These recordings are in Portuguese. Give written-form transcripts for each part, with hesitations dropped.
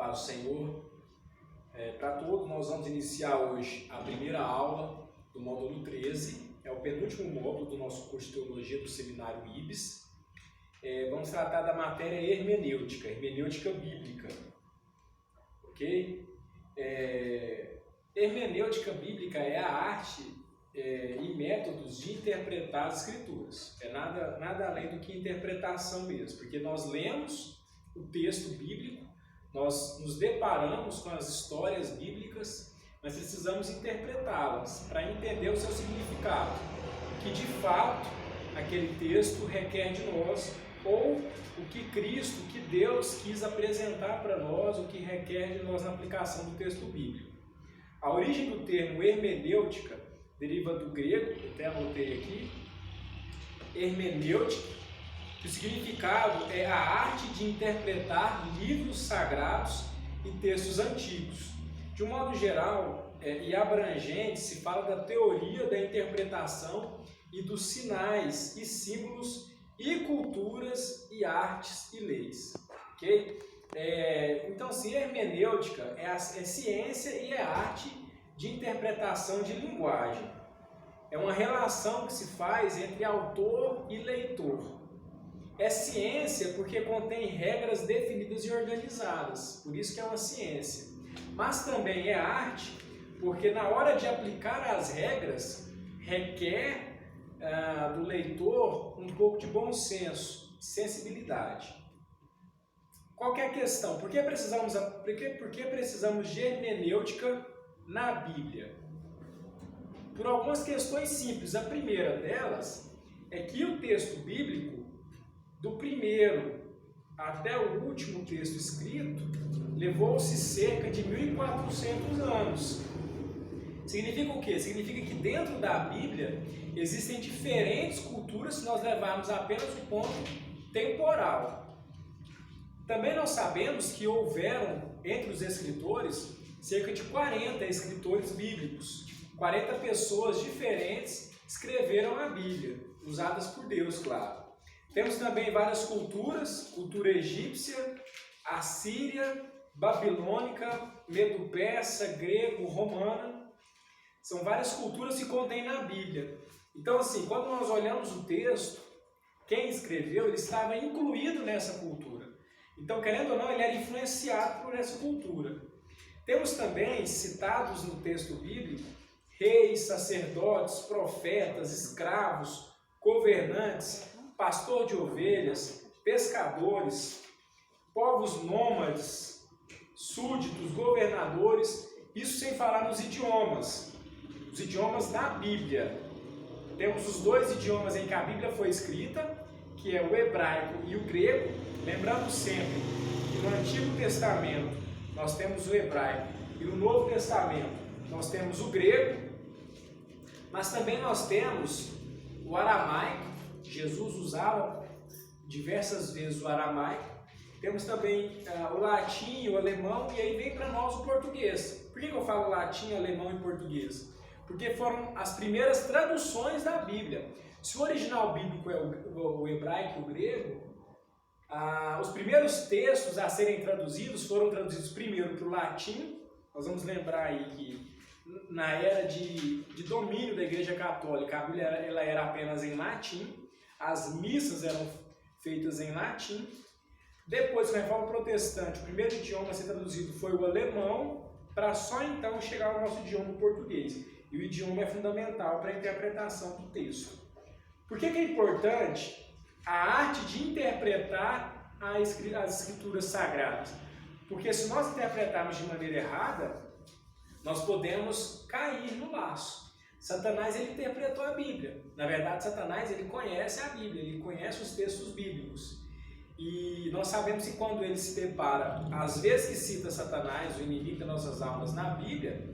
Paz do Senhor. Para todos, nós vamos iniciar hoje a primeira aula do módulo 13, é o penúltimo módulo do nosso curso de Teologia do Seminário IBS. Vamos tratar da matéria hermenêutica bíblica, ok? Hermenêutica bíblica é a arte e métodos de interpretar as Escrituras. É nada além do que interpretação mesmo, porque nós lemos o texto bíblico, nós nos deparamos com as histórias bíblicas, mas precisamos interpretá-las para entender o seu significado, o que de fato aquele texto requer de nós, ou o que Cristo, o que Deus quis apresentar para nós, o que requer de nós na aplicação do texto bíblico. A origem do termo hermenêutica deriva do grego, até anotei aqui, hermenêutica, que o significado é a arte de interpretar livros sagrados e textos antigos. De um modo geral e abrangente, se fala da teoria da interpretação e dos sinais e símbolos e culturas e artes e leis. Okay? Então, sim, hermenêutica é ciência e é arte de interpretação de linguagem. É uma relação que se faz entre autor e leitor. É ciência porque contém regras definidas e organizadas, por isso que é uma ciência. Mas também é arte porque na hora de aplicar as regras, requer do leitor um pouco de bom senso, sensibilidade. Qual que é a questão? Por que precisamos de hermenêutica na Bíblia? Por algumas questões simples. A primeira delas é que o texto bíblico, do primeiro até o último texto escrito, levou-se cerca de 1400 anos. Significa o quê? Significa que dentro da Bíblia existem diferentes culturas se nós levarmos apenas o ponto temporal. Também nós sabemos que houveram entre os escritores cerca de 40 escritores bíblicos. 40 pessoas diferentes escreveram a Bíblia, usadas por Deus, claro. Temos também várias culturas, cultura egípcia, assíria, babilônica, medo-persa, grego, romana. São várias culturas que contém na Bíblia. Então, assim, quando nós olhamos o texto, quem escreveu, ele estava incluído nessa cultura. Então, querendo ou não, ele era influenciado por essa cultura. Temos também citados no texto bíblico reis, sacerdotes, profetas, escravos, governantes, pastor de ovelhas, pescadores, povos nômades, súditos, governadores, isso sem falar nos idiomas, os idiomas da Bíblia. Temos os dois idiomas em que a Bíblia foi escrita, que é o hebraico e o grego, lembrando sempre que no Antigo Testamento nós temos o hebraico e no Novo Testamento nós temos o grego, mas também nós temos o aramaico. Jesus usava diversas vezes o aramaico. Temos também o latim, o alemão, e aí vem para nós o português. Por que eu falo latim, alemão e português? Porque foram as primeiras traduções da Bíblia. Se o original bíblico é o hebraico e o grego, os primeiros textos a serem traduzidos foram traduzidos primeiro para o latim. Nós vamos lembrar aí que na era de domínio da Igreja Católica, a Bíblia ela era apenas em latim. As missas eram feitas em latim. Depois, com a Reforma Protestante, o primeiro idioma a ser traduzido foi o alemão, para só então chegar ao nosso idioma português. E o idioma é fundamental para a interpretação do texto. Por que é importante a arte de interpretar as escrituras sagradas? Porque se nós interpretarmos de maneira errada, nós podemos cair no laço. Satanás, ele interpretou a Bíblia. Na verdade, Satanás, ele conhece a Bíblia, ele conhece os textos bíblicos. E nós sabemos que quando ele se depara, às vezes que cita Satanás, o inimigo das nossas almas, na Bíblia,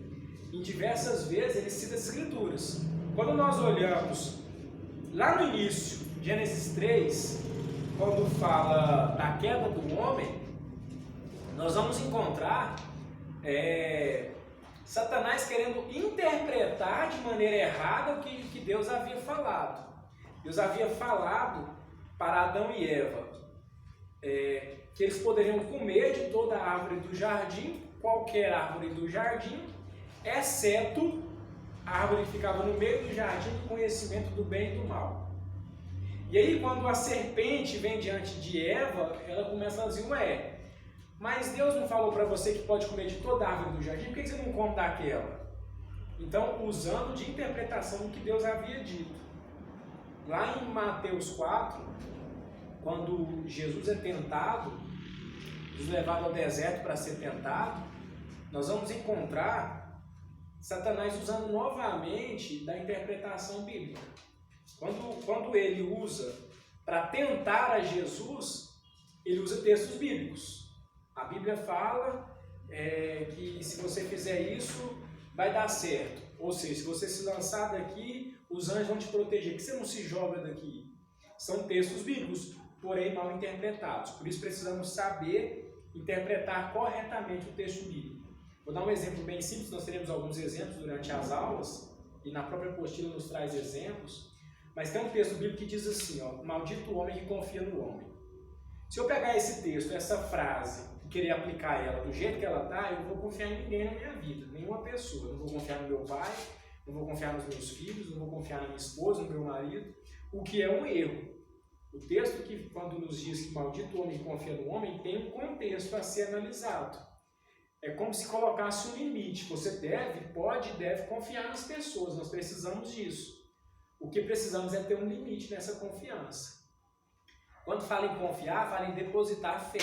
em diversas vezes ele cita as Escrituras. Quando nós olhamos lá no início, Gênesis 3, quando fala da queda do homem, nós vamos encontrar Satanás querendo interpretar de maneira errada o que Deus havia falado. Deus havia falado para Adão e Eva: que eles poderiam comer de toda a árvore do jardim, qualquer árvore do jardim, exceto a árvore que ficava no meio do jardim do conhecimento do bem e do mal. E aí, quando a serpente vem diante de Eva, ela começa a dizer, mas Deus não falou para você que pode comer de toda a árvore do jardim? Por que você não come daquela? Então, usando de interpretação do que Deus havia dito. Lá em Mateus 4, quando Jesus é tentado, Jesus é levado ao deserto para ser tentado, nós vamos encontrar Satanás usando novamente da interpretação bíblica. Quando ele usa para tentar a Jesus, ele usa textos bíblicos. A Bíblia fala que se você fizer isso, vai dar certo. Ou seja, se você se lançar daqui, os anjos vão te proteger. Por que você não se joga daqui? São textos bíblicos, porém mal interpretados. Por isso precisamos saber interpretar corretamente o texto bíblico. Vou dar um exemplo bem simples, nós teremos alguns exemplos durante as aulas, e na própria apostila nos traz exemplos, mas tem um texto bíblico que diz assim, maldito o homem que confia no homem. Se eu pegar esse texto, essa frase, e querer aplicar ela do jeito que ela está, eu não vou confiar em ninguém na minha vida, nenhuma pessoa. Eu não vou confiar no meu pai, não vou confiar nos meus filhos, não vou confiar na minha esposa, no meu marido, o que é um erro. O texto que, quando nos diz que maldito o homem que confia no homem, tem um contexto a ser analisado. É como se colocasse um limite. Você pode e deve confiar nas pessoas. Nós precisamos disso. O que precisamos é ter um limite nessa confiança. Quando fala em confiar, fala em depositar fé.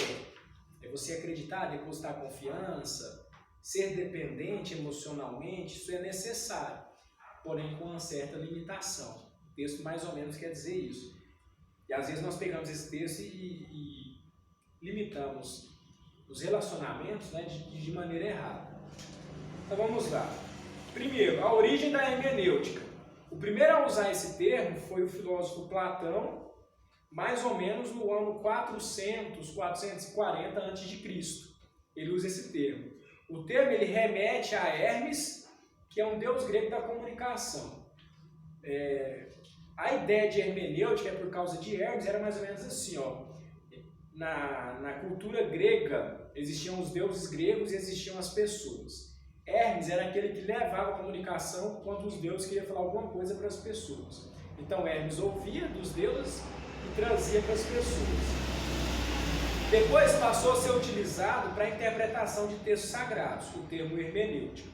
É você acreditar, depositar confiança, ser dependente emocionalmente, isso é necessário, porém com uma certa limitação. O texto mais ou menos quer dizer isso. E às vezes nós pegamos esse texto e limitamos os relacionamentos, né, de maneira errada. Então vamos lá. Primeiro, a origem da hermenêutica. O primeiro a usar esse termo foi o filósofo Platão, mais ou menos no ano 440 a.C. Ele usa esse termo. O termo ele remete a Hermes, que é um deus grego da comunicação. A ideia de hermenêutica por causa de Hermes era mais ou menos assim, Na cultura grega existiam os deuses gregos e existiam as pessoas. Hermes era aquele que levava a comunicação quando os deuses queriam falar alguma coisa para as pessoas. Então Hermes ouvia dos deuses e trazia para as pessoas. Depois passou a ser utilizado para a interpretação de textos sagrados, o termo hermenêutica.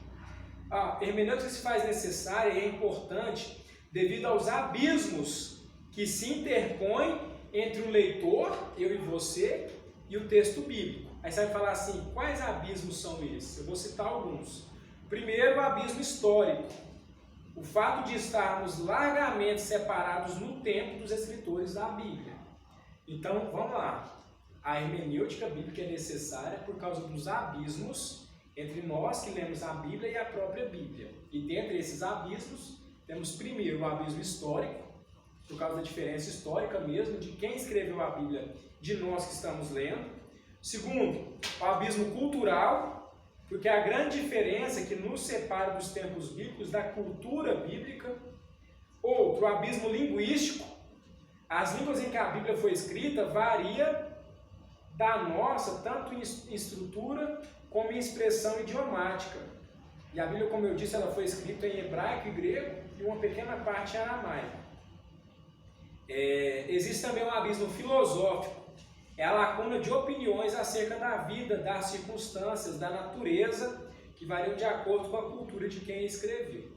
A hermenêutica se faz necessária e é importante devido aos abismos que se interpõem entre o leitor, eu e você, e o texto bíblico. Aí você vai falar assim, quais abismos são esses? Eu vou citar alguns. Primeiro, o abismo histórico. O fato de estarmos largamente separados no tempo dos escritores da Bíblia. Então, vamos lá. A hermenêutica bíblica é necessária por causa dos abismos entre nós que lemos a Bíblia e a própria Bíblia. E dentre esses abismos, temos primeiro o abismo histórico, por causa da diferença histórica mesmo, de quem escreveu a Bíblia, de nós que estamos lendo. Segundo, o abismo cultural, porque a grande diferença que nos separa dos tempos bíblicos, da cultura bíblica. Outro, o abismo linguístico. As línguas em que a Bíblia foi escrita varia da nossa, tanto em estrutura como em expressão idiomática. E a Bíblia, como eu disse, ela foi escrita em hebraico e grego e uma pequena parte em aramaico. Existe também um abismo filosófico, é a lacuna de opiniões acerca da vida, das circunstâncias, da natureza, que variam de acordo com a cultura de quem escreveu.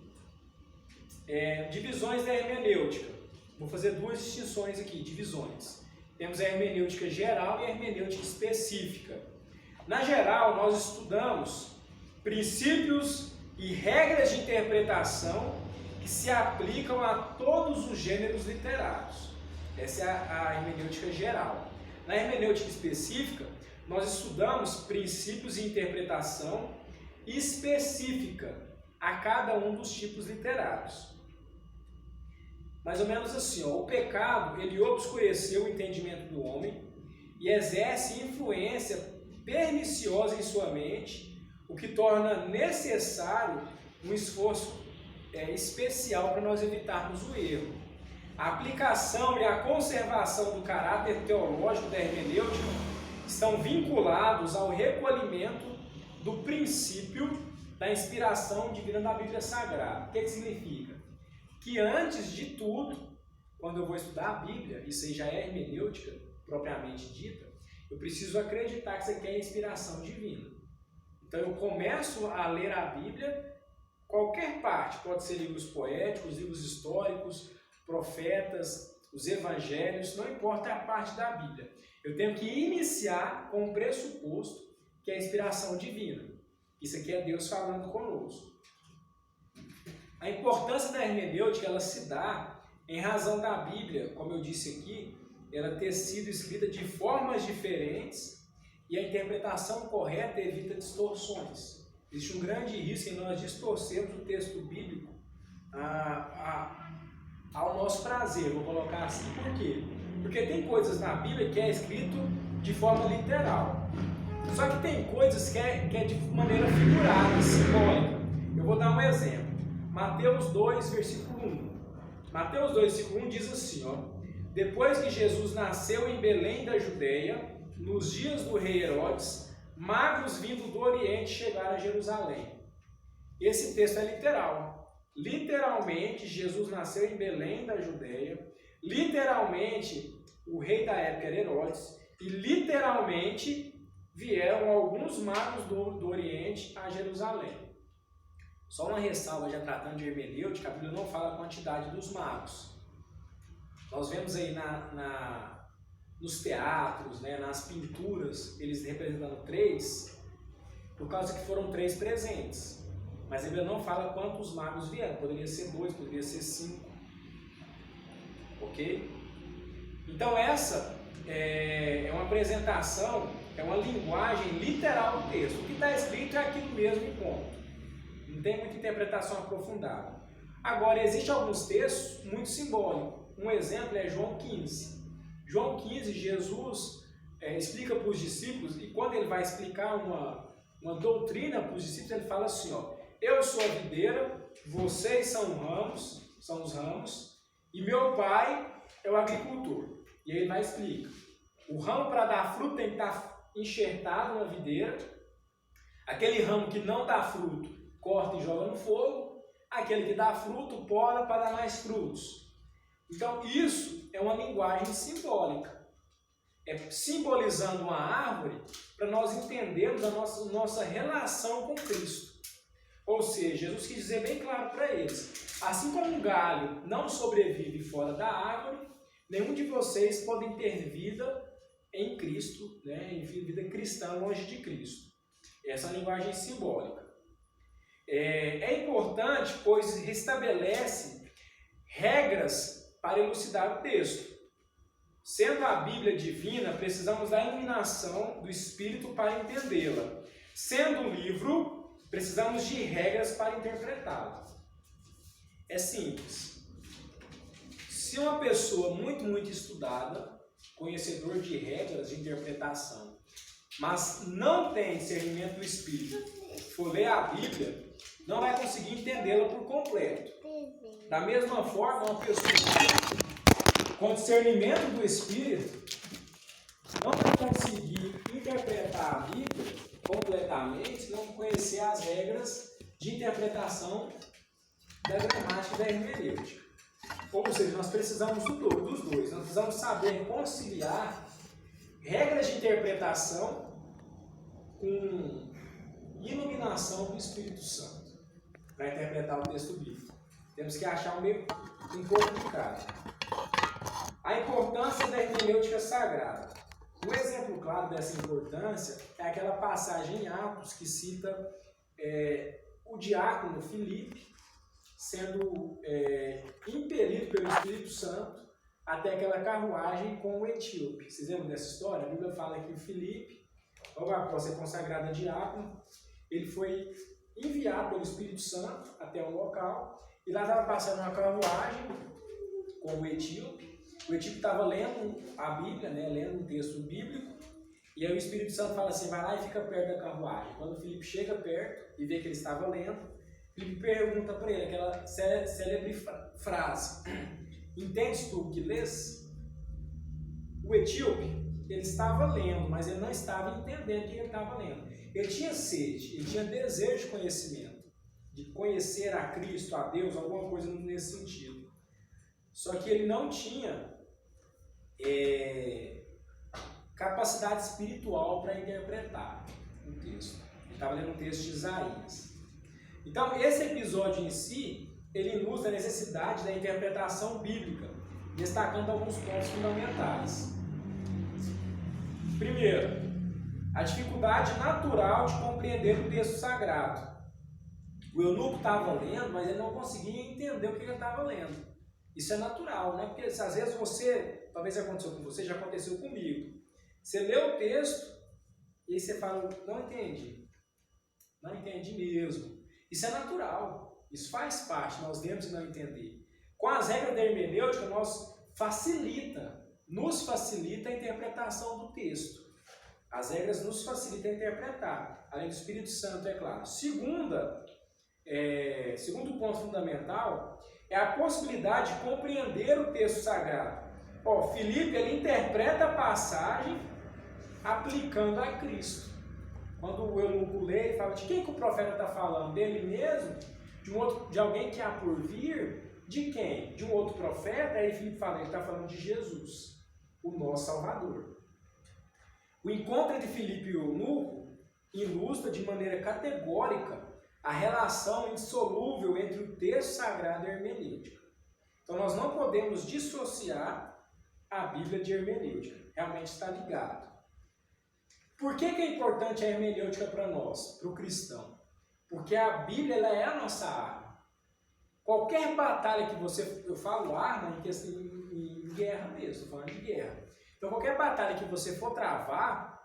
Divisões da hermenêutica. Vou fazer duas distinções aqui, divisões. Temos a hermenêutica geral e a hermenêutica específica. Na geral, nós estudamos princípios e regras de interpretação que se aplicam a todos os gêneros literários. Essa é a hermenêutica geral. Na hermenêutica específica, nós estudamos princípios de interpretação específica a cada um dos tipos literários. Mais ou menos assim, o pecado ele obscureceu o entendimento do homem e exerce influência perniciosa em sua mente, o que torna necessário um esforço especial para nós evitarmos o erro. A aplicação e a conservação do caráter teológico da hermenêutica estão vinculados ao recolhimento do princípio da inspiração divina da Bíblia Sagrada. O que significa? Que antes de tudo, quando eu vou estudar a Bíblia, isso aí já é hermenêutica propriamente dita, eu preciso acreditar que isso aqui é inspiração divina. Então eu começo a ler a Bíblia, qualquer parte, pode ser livros poéticos, livros históricos, profetas, os evangelhos, não importa a parte da Bíblia. Eu tenho que iniciar com o pressuposto que é a inspiração divina. Isso aqui é Deus falando conosco. A importância da hermenêutica, ela se dá em razão da Bíblia, como eu disse aqui, ela ter sido escrita de formas diferentes e a interpretação correta evita distorções. Existe um grande risco em nós distorcermos o texto bíblico ao nosso prazer, vou colocar assim. Por quê? Porque tem coisas na Bíblia que é escrito de forma literal. Só que tem coisas que é de maneira figurada, simbólica. Eu vou dar um exemplo. Mateus 2, versículo 1. Mateus 2, versículo 1 diz assim, ó: depois que Jesus nasceu em Belém da Judeia, nos dias do rei Herodes, magos vindos do Oriente chegaram a Jerusalém. Esse texto é literal. Literalmente, Jesus nasceu em Belém da Judeia. Literalmente, o rei da época era Herodes. E literalmente, vieram alguns magos do Oriente a Jerusalém. Só uma ressalva, já tratando de hermenêutica, a Bíblia não fala a quantidade dos magos. Nós vemos aí nos teatros, né, nas pinturas, eles representando 3, por causa que foram 3 presentes. Mas a Bíblia não fala quantos magos vieram. Poderia ser 2, poderia ser 5. Ok? Então essa é uma apresentação, é uma linguagem literal do texto. O que está escrito é aquilo mesmo em ponto. Não tem muita interpretação aprofundada. Agora, existem alguns textos muito simbólicos. Um exemplo é João 15. João 15, Jesus explica para os discípulos, e quando ele vai explicar uma doutrina para os discípulos, ele fala assim, ó: eu sou a videira, vocês são os ramos, e meu pai é o agricultor. E aí ele vai explicar. O ramo para dar fruto tem que estar enxertado na videira. Aquele ramo que não dá fruto, corta e joga no fogo. Aquele que dá fruto, poda para dar mais frutos. Então isso é uma linguagem simbólica. É simbolizando uma árvore para nós entendermos a nossa relação com Cristo. Ou seja, Jesus quis dizer bem claro para eles: assim como um galho não sobrevive fora da árvore, nenhum de vocês podem ter vida em Cristo, né, em vida cristã longe de Cristo. Essa é a linguagem simbólica. É importante, pois restabelece regras para elucidar o texto. Sendo a Bíblia divina, precisamos da iluminação do Espírito para entendê-la. Sendo um livro, precisamos de regras para interpretá-la. É simples. Se uma pessoa muito estudada, conhecedor de regras de interpretação, mas não tem discernimento do Espírito, for ler a Bíblia, não vai conseguir entendê-la por completo. Da mesma forma, uma pessoa com discernimento do Espírito não vai conseguir interpretar a Bíblia completamente se não conhecer as regras de interpretação da gramática da hermenêutica. Ou seja, nós precisamos dos dois. Nós precisamos saber conciliar regras de interpretação com iluminação do Espírito Santo para interpretar o texto bíblico. Temos que achar um pouco de cada. A importância da hermenêutica sagrada. Um exemplo claro dessa importância é aquela passagem em Atos que cita o diácono Filipe sendo impelido pelo Espírito Santo até aquela carruagem com o etíope. Vocês lembram dessa história? A Bíblia fala que o Filipe, logo após ser consagrado a diácono, ele foi enviado pelo Espírito Santo até um local, e lá estava passando uma carruagem com o etíope. O etíope estava lendo a Bíblia, né, lendo um texto bíblico, e aí o Espírito Santo fala assim: vai lá e fica perto da carruagem. Quando o Filipe chega perto e vê que ele estava lendo, Filipe pergunta para ele aquela célebre frase: Entendes tu o que lês? O etíope, ele estava lendo, mas ele não estava entendendo o que ele estava lendo. Ele tinha sede, ele tinha desejo de conhecimento, de conhecer a Cristo, a Deus, alguma coisa nesse sentido. Só que ele não tinha capacidade espiritual para interpretar o texto. Ele estava lendo um texto de Isaías. Então, esse episódio em si, ele ilustra a necessidade da interpretação bíblica, destacando alguns pontos fundamentais. Primeiro, a dificuldade natural de compreender o texto sagrado. O eunuco estava lendo, mas ele não conseguia entender o que ele estava lendo. Isso é natural, né? Porque às vezes você, talvez aconteceu com você, já aconteceu comigo. Você lê o texto e aí você fala, não entendi. Não entendi mesmo. Isso é natural. Isso faz parte, nós devemos não entender. Com as regras da hermenêutica, nos facilita a interpretação do texto. As regras nos facilitam a interpretar, além do Espírito Santo, é claro. Segundo ponto fundamental é a possibilidade de compreender o texto sagrado. Filipe, ele interpreta a passagem aplicando a Cristo. Quando o eunuco lê, ele fala de quem que o profeta está falando? Dele mesmo? De alguém que há por vir? De quem? De um outro profeta? Aí Filipe fala, ele está falando de Jesus, o nosso Salvador. O encontro entre Filipe e o eunuco ilustra de maneira categórica a relação indissolúvel entre o texto sagrado e a hermenêutica. Então nós não podemos dissociar a Bíblia de hermenêutica. Realmente está ligado. Por que é importante a hermenêutica para nós, para o cristão? Porque a Bíblia ela é a nossa arma. Qualquer batalha que você... Eu falo arma em guerra mesmo, estou falando de guerra. Então qualquer batalha que você for travar,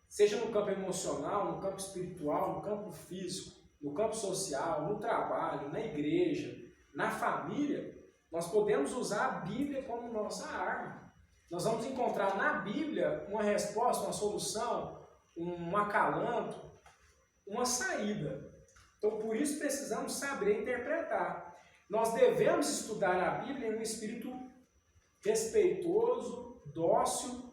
seja no campo emocional, no campo espiritual, no campo físico, no campo social, no trabalho, na igreja, na família, nós podemos usar a Bíblia como nossa arma. Nós vamos encontrar na Bíblia uma resposta, uma solução, um acalanto, uma saída. Então, por isso precisamos saber interpretar. Nós devemos estudar a Bíblia em um espírito respeitoso, dócil,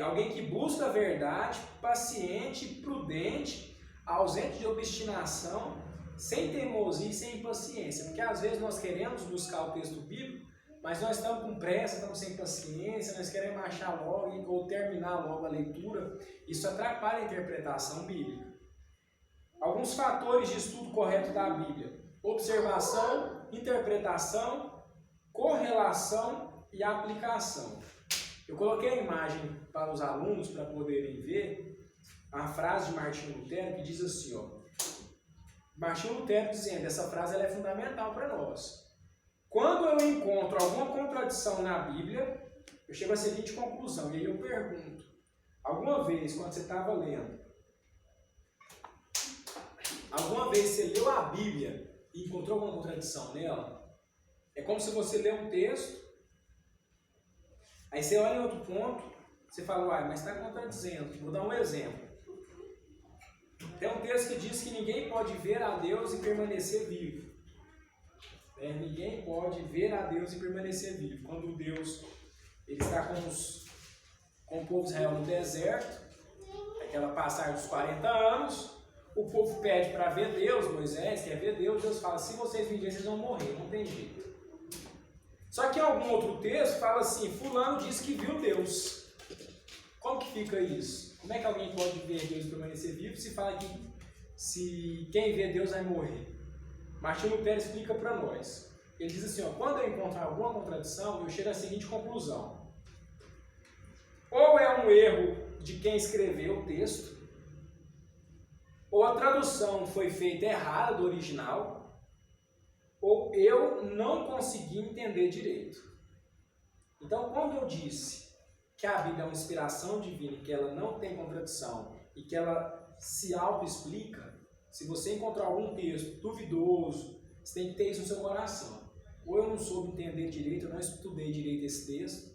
alguém que busca a verdade, paciente, prudente, ausente de obstinação, sem teimosia e sem impaciência. Porque às vezes nós queremos buscar o texto bíblico, mas nós estamos com pressa, estamos sem paciência, nós queremos achar logo ou terminar logo a leitura. Isso atrapalha a interpretação bíblica. Alguns fatores de estudo correto da Bíblia: observação, interpretação, correlação e aplicação. Eu coloquei a imagem para os alunos para poderem ver a frase de Martinho Lutero que diz assim, Martinho Lutero dizendo, essa frase ela é fundamental para nós. Quando eu encontro alguma contradição na Bíblia, eu chego à seguinte conclusão, e aí eu pergunto, alguma vez quando você estava lendo, alguma vez você leu a Bíblia e encontrou alguma contradição nela? É como se você lê um texto, aí você olha em outro ponto, você fala, mas está contradizendo. Vou dar um exemplo. Tem um texto que diz que ninguém pode ver a Deus e permanecer vivo. Ninguém pode ver a Deus e permanecer vivo. Quando Deus ele está com o povo de Israel no deserto, aquela passagem dos 40 anos, o povo pede para ver Deus, Moisés quer ver Deus, Deus fala, se vocês virem, vocês vão morrer, não tem jeito. Só que em algum outro texto fala assim, fulano disse que viu Deus. Como que fica isso? Como é que alguém pode ver Deus e permanecer vivo se fala que se quem vê Deus vai morrer? Martinho Lutero explica para nós. Ele diz assim, quando eu encontrar alguma contradição, eu chego à seguinte conclusão. Ou é um erro de quem escreveu o texto, ou a tradução foi feita errada do original, ou eu não consegui entender direito. Então, quando eu disse que a Bíblia é uma inspiração divina, que ela não tem contradição e que ela se auto-explica, se você encontrar algum texto duvidoso, você tem que ter isso no seu coração. Ou eu não soube entender direito, eu não estudei direito esse texto,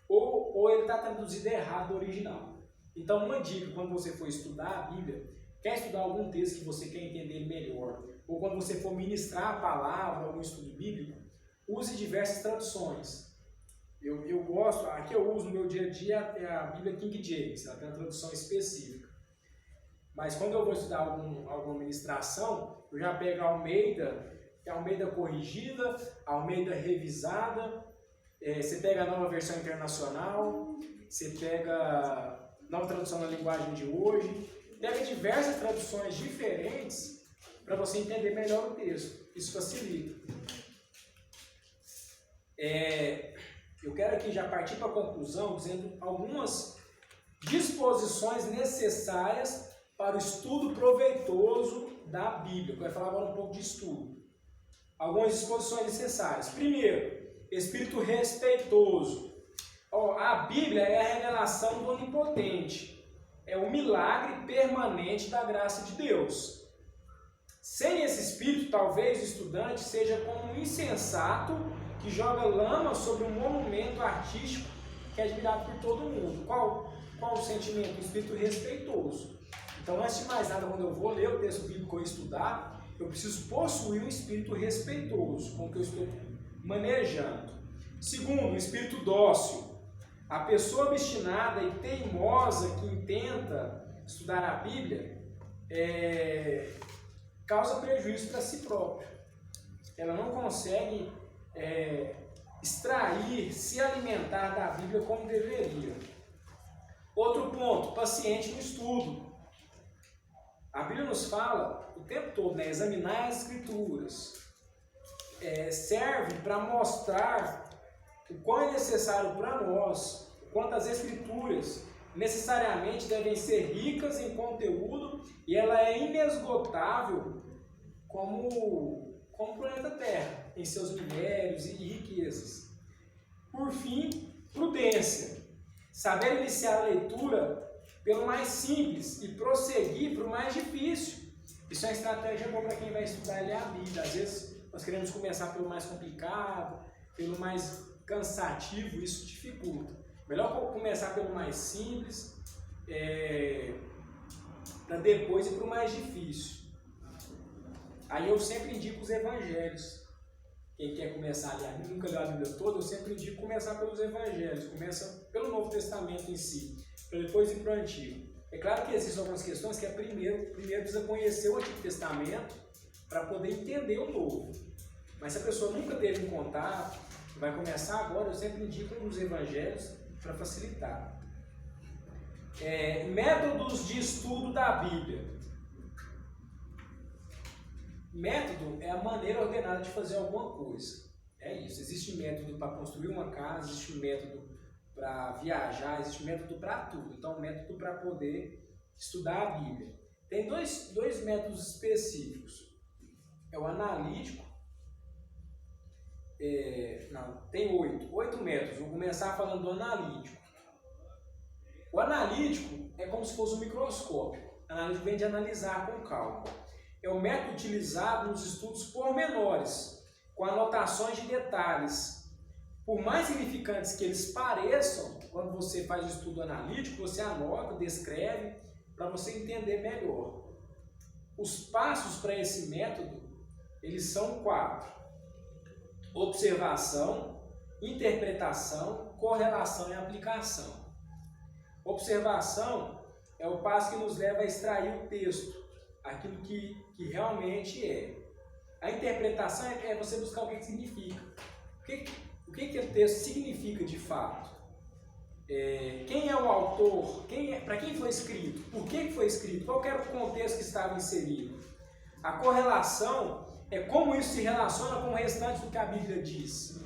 ou ele está traduzido errado do original. Então, uma dica, quando você for estudar a Bíblia, quer estudar algum texto que você quer entender melhor, ou quando você for ministrar a palavra, algum estudo bíblico, use diversas traduções. Eu gosto, a que eu uso no meu dia a dia é a Bíblia King James, ela tem uma tradução específica. Mas quando eu vou estudar alguma ministração, eu já pego a Almeida, que é a Almeida corrigida, a Almeida revisada, você pega a Nova Versão Internacional, você pega a Nova Tradução na Linguagem de Hoje, pega diversas traduções diferentes para você entender melhor o texto. Isso facilita. Eu quero aqui já partir para a conclusão, dizendo algumas disposições necessárias para o estudo proveitoso da Bíblia. Eu quero falar agora um pouco de estudo. Algumas disposições necessárias. Primeiro, espírito respeitoso. A Bíblia é a revelação do Onipotente. É o milagre permanente da graça de Deus. Sem esse espírito, talvez o estudante seja como um insensato que joga lama sobre um monumento artístico que é admirado por todo mundo. Qual o sentimento? O espírito respeitoso. Então, antes de mais nada, quando eu vou ler o texto bíblico que eu estudar, eu preciso possuir um espírito respeitoso, com o que eu estou manejando. Segundo, o espírito dócil. A pessoa obstinada e teimosa que intenta estudar a Bíblia causa prejuízo para si própria. Ela não consegue extrair, se alimentar da Bíblia como deveria. Outro ponto, paciente no estudo. A Bíblia nos fala o tempo todo, examinar as Escrituras. Serve para mostrar o quão é necessário para nós, o quanto as Escrituras necessariamente devem ser ricas em conteúdo e ela é inesgotável como o planeta Terra, em seus minérios e riquezas. Por fim, prudência. Saber iniciar a leitura pelo mais simples e prosseguir para o mais difícil. Isso é uma estratégia boa para quem vai estudar a Bíblia. Às vezes nós queremos começar pelo mais complicado, pelo mais cansativo, isso dificulta. Melhor começar pelo mais simples, para depois ir para o mais difícil. Aí eu sempre indico os evangelhos. Quem quer começar a ler a Bíblia, nunca leu a Bíblia toda, eu sempre indico começar pelos evangelhos. Começa pelo Novo Testamento em si, para depois ir para o Antigo. É claro que existem algumas questões que primeiro precisa conhecer o Antigo Testamento para poder entender o Novo. Mas se a pessoa nunca teve um contato, vai começar agora, eu sempre indico um dos evangelhos para facilitar. Métodos de estudo da Bíblia. Método é a maneira ordenada de fazer alguma coisa. É isso. Existe método para construir uma casa, existe método para viajar, existe método para tudo. Então, método para poder estudar a Bíblia. Tem dois métodos específicos. É o analítico. Tem 8 métodos. Vou começar falando do analítico. O analítico é como se fosse um microscópio. O analítico vem de analisar com calma. É o método utilizado nos estudos pormenores, com anotações de detalhes. Por mais significantes que eles pareçam, quando você faz o estudo analítico, você anota, descreve, para você entender melhor. Os passos para esse método, eles são 4. Observação, interpretação, correlação e aplicação. Observação é o passo que nos leva a extrair o texto, aquilo que realmente é. A interpretação é você buscar o que significa. O que o texto significa de fato? Quem é o autor? Para quem foi escrito? Por que foi escrito? Qual era o contexto que estava inserido? A correlação é como isso se relaciona com o restante do que a Bíblia diz,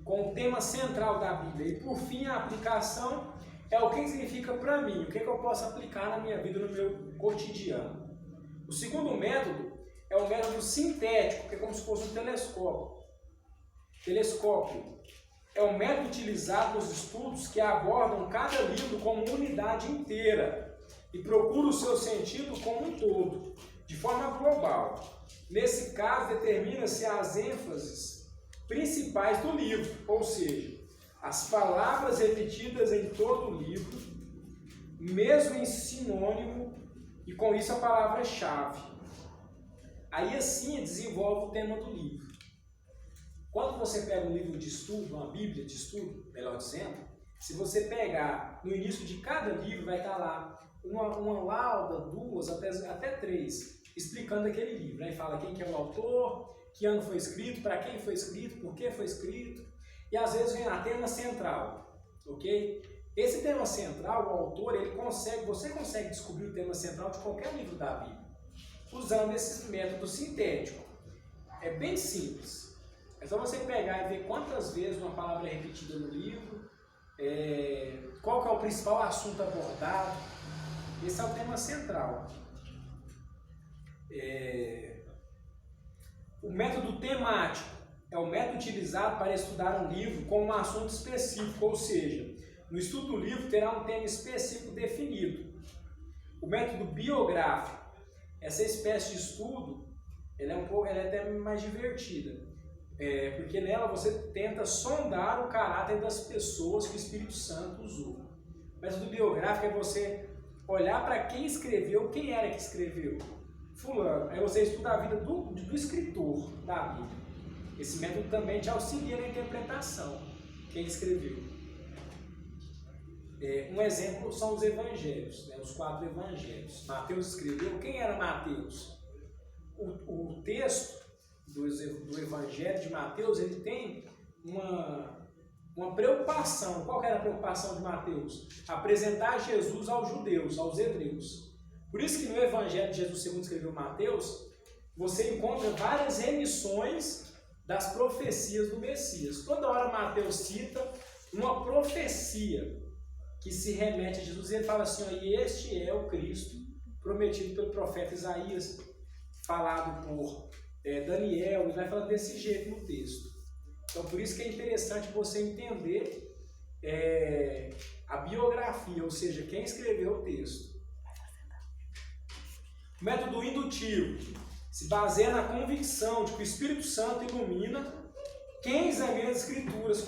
com o tema central da Bíblia. E por fim, a aplicação é o que significa para mim, o que eu posso aplicar na minha vida, no meu cotidiano. O segundo método é o método sintético, que é como se fosse um telescópio. Telescópio é o método utilizado nos estudos que abordam cada livro como unidade inteira e procura o seu sentido como um todo, de forma global. Nesse caso, determina-se as ênfases principais do livro, ou seja, as palavras repetidas em todo o livro, mesmo em sinônimo, e com isso a palavra-chave. Aí assim desenvolve o tema do livro. Quando você pega um livro de estudo, uma Bíblia de estudo, melhor dizendo, se você pegar no início de cada livro, vai estar lá uma lauda, duas, até três, explicando aquele livro. Aí fala quem que é o autor, que ano foi escrito, para quem foi escrito, por que foi escrito. E às vezes vem a tema central, ok? Esse tema central, o autor, você consegue descobrir o tema central de qualquer livro da Bíblia, usando esse método sintético. É bem simples. É só você pegar e ver quantas vezes uma palavra é repetida no livro, qual que é o principal assunto abordado. Esse é o tema central. O método temático é o método utilizado para estudar um livro com um assunto específico, ou seja, no estudo do livro terá um tema específico definido. O método biográfico, essa espécie de estudo, ela é até mais divertida, porque nela você tenta sondar o caráter das pessoas que o Espírito Santo usou. O método biográfico é você olhar para quem escreveu, quem era que escreveu. Fulano. Aí você estuda a vida do escritor da Bíblia. Esse método também te auxilia na interpretação. Quem escreveu. Um exemplo são os evangelhos, né? Os 4 evangelhos. Mateus escreveu. Quem era Mateus? O texto do evangelho de Mateus, ele tem uma preocupação. Qual que era a preocupação de Mateus? Apresentar Jesus aos judeus, aos hebreus. Por isso que no Evangelho de Jesus, segundo escreveu Mateus, você encontra várias remissões das profecias do Messias. Toda hora Mateus cita uma profecia que se remete a Jesus e ele fala assim, e este é o Cristo prometido pelo profeta Isaías, falado por Daniel, e vai falando desse jeito no texto. Então por isso que é interessante você entender a biografia, ou seja, quem escreveu o texto. O método indutivo se baseia na convicção de que o Espírito Santo ilumina quem examina as Escrituras